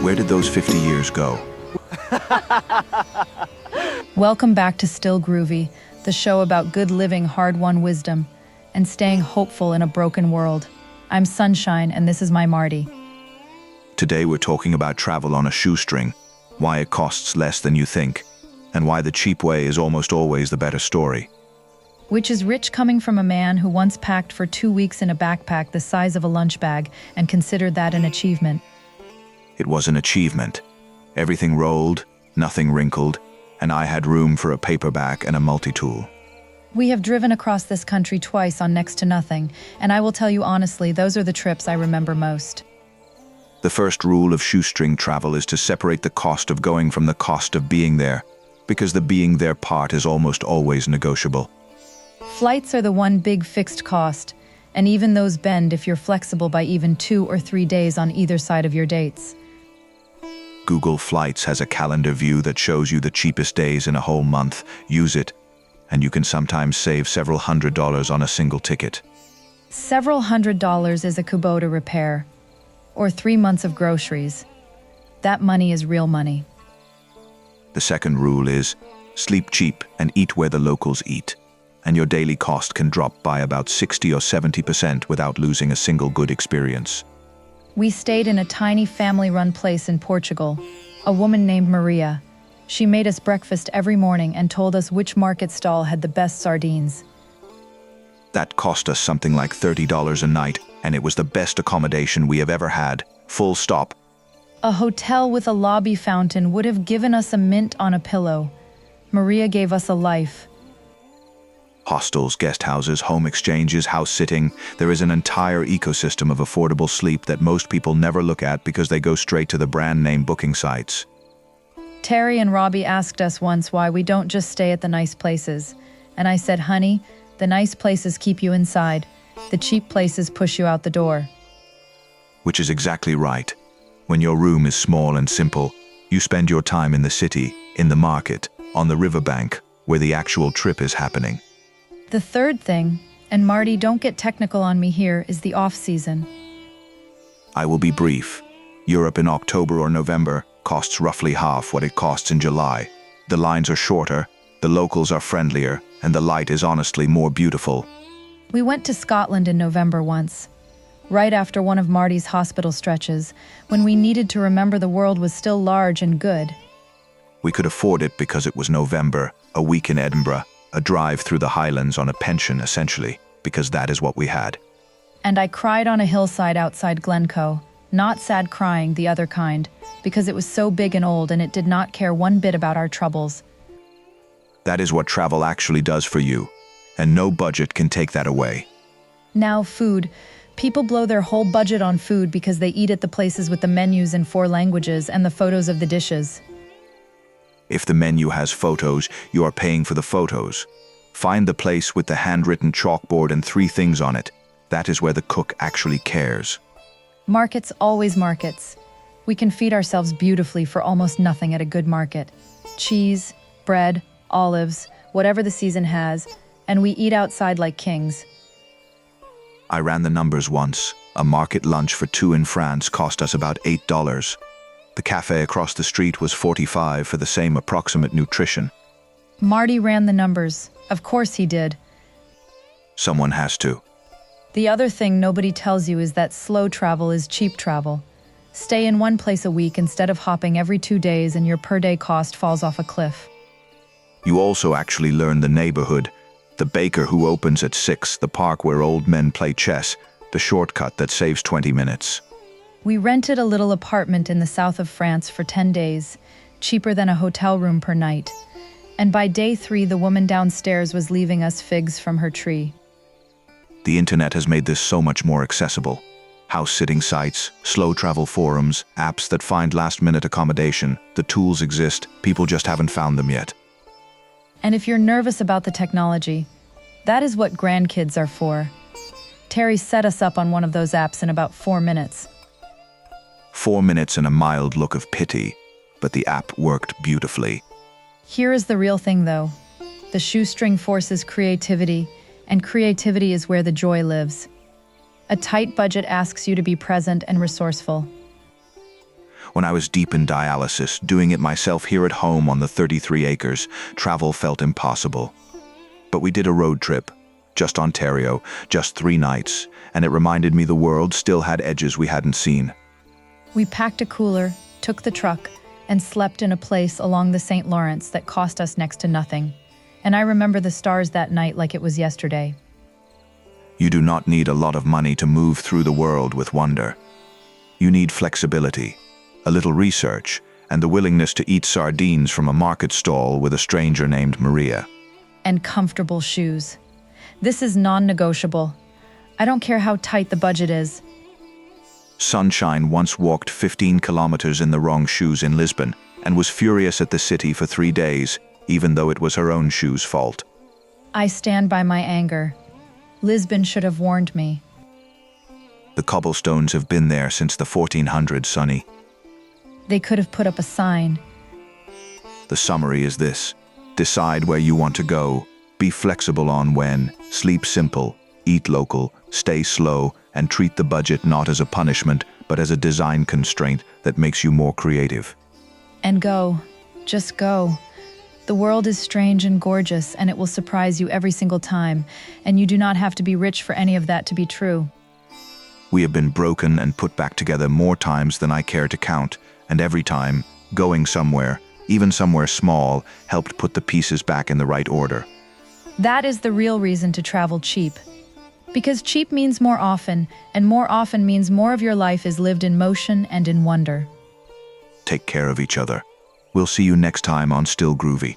Where did those 50 years go? Welcome back to Still Groovy, the show about good living, hard-won wisdom, and staying hopeful in a broken world. I'm Sunshine, and this is my Marty. Today we're talking about travel on a shoestring, why it costs less than you think, and why the cheap way is almost always the better story. Which is rich coming from a man who once packed for 2 weeks in a backpack the size of a lunch bag and considered that an achievement. It was an achievement. Everything rolled, nothing wrinkled, and I had room for a paperback and a multi-tool. We have driven across this country twice on next to nothing, and I will tell you honestly, those are the trips I remember most. The first rule of shoestring travel is to separate the cost of going from the cost of being there, because the being there part is almost always negotiable. Flights are the one big fixed cost, and even those bend if you're flexible by even 2 or 3 days on either side of your dates. Google Flights has a calendar view that shows you the cheapest days in a whole month. Use it, and you can sometimes save several $100s on a single ticket. Several $100s is a Kubota repair, or 3 months of groceries. That money is real money. The second rule is, sleep cheap and eat where the locals eat, and your daily cost can drop by about 60 or 70% without losing a single good experience. We stayed in a tiny family-run place in Portugal. A woman named Maria. She made us breakfast every morning and told us which market stall had the best sardines. That cost us something like $30 a night, and it was the best accommodation we have ever had, full stop. A hotel with a lobby fountain would have given us a mint on a pillow. Maria gave us a life. Hostels, guest houses, home exchanges, house sitting. There is an entire ecosystem of affordable sleep that most people never look at because they go straight to the brand name booking sites. Terry and Robbie asked us once why we don't just stay at the nice places. And I said, honey, the nice places keep you inside. The cheap places push you out the door. Which is exactly right. When your room is small and simple, you spend your time in the city, in the market, on the riverbank, where the actual trip is happening. The third thing, and Marty, don't get technical on me here, is the off-season. I will be brief. Europe in October or November costs roughly half what it costs in July. The lines are shorter, the locals are friendlier, and the light is honestly more beautiful. We went to Scotland in November once, right after one of Marty's hospital stretches, when we needed to remember the world was still large and good. We could afford it because it was November, a week in Edinburgh, a drive through the Highlands on a pension, essentially, because that is what we had. And I cried on a hillside outside Glencoe, not sad crying, the other kind, because it was so big and old and it did not care one bit about our troubles. That is what travel actually does for you, and no budget can take that away. Now, food. People blow their whole budget on food because they eat at the places with the menus in 4 languages and the photos of the dishes. If the menu has photos, you are paying for the photos. Find the place with the handwritten chalkboard and 3 things on it. That is where the cook actually cares. Markets, always markets. We can feed ourselves beautifully for almost nothing at a good market. Cheese, bread, olives, whatever the season has, and we eat outside like kings. I ran the numbers once. A market lunch for 2 in France cost us about $8. The cafe across the street was $45 for the same approximate nutrition. Marty ran the numbers. Of course he did. Someone has to. The other thing nobody tells you is that slow travel is cheap travel. Stay in one place a week instead of hopping every 2 days and your per-day cost falls off a cliff. You also actually learn the neighborhood. The baker who opens at 6, the park where old men play chess, the shortcut that saves 20 minutes. We rented a little apartment in the south of France for 10 days, cheaper than a hotel room per night. And by day 3, the woman downstairs was leaving us figs from her tree. The internet has made this so much more accessible. House-sitting sites, slow travel forums, apps that find last-minute accommodation. The tools exist, people just haven't found them yet. And if you're nervous about the technology, that is what grandkids are for. Terry set us up on one of those apps in about 4 minutes. 4 minutes and a mild look of pity, but the app worked beautifully. Here is the real thing, though. The shoestring forces creativity, and creativity is where the joy lives. A tight budget asks you to be present and resourceful. When I was deep in dialysis, doing it myself here at home on the 33 acres, travel felt impossible. But we did a road trip, just Ontario, just 3 nights, and it reminded me the world still had edges we hadn't seen. We packed a cooler, took the truck, and slept in a place along the St. Lawrence that cost us next to nothing. And I remember the stars that night like it was yesterday. You do not need a lot of money to move through the world with wonder. You need flexibility, a little research, and the willingness to eat sardines from a market stall with a stranger named Maria. And comfortable shoes. This is non-negotiable. I don't care how tight the budget is. Sunshine once walked 15 kilometers in the wrong shoes in Lisbon and was furious at the city for 3 days, even though it was her own shoes' fault. I stand by my anger. Lisbon should have warned me. The cobblestones have been there since the 1400s, Sonny. They could have put up a sign. The summary is this: decide where you want to go, be flexible on when, sleep simple, eat local, stay slow, and treat the budget not as a punishment, but as a design constraint that makes you more creative. And go. Just go. The world is strange and gorgeous, and it will surprise you every single time, and you do not have to be rich for any of that to be true. We have been broken and put back together more times than I care to count, and every time, going somewhere, even somewhere small, helped put the pieces back in the right order. That is the real reason to travel cheap. Because cheap means more often, and more often means more of your life is lived in motion and in wonder. Take care of each other. We'll see you next time on Still Groovy.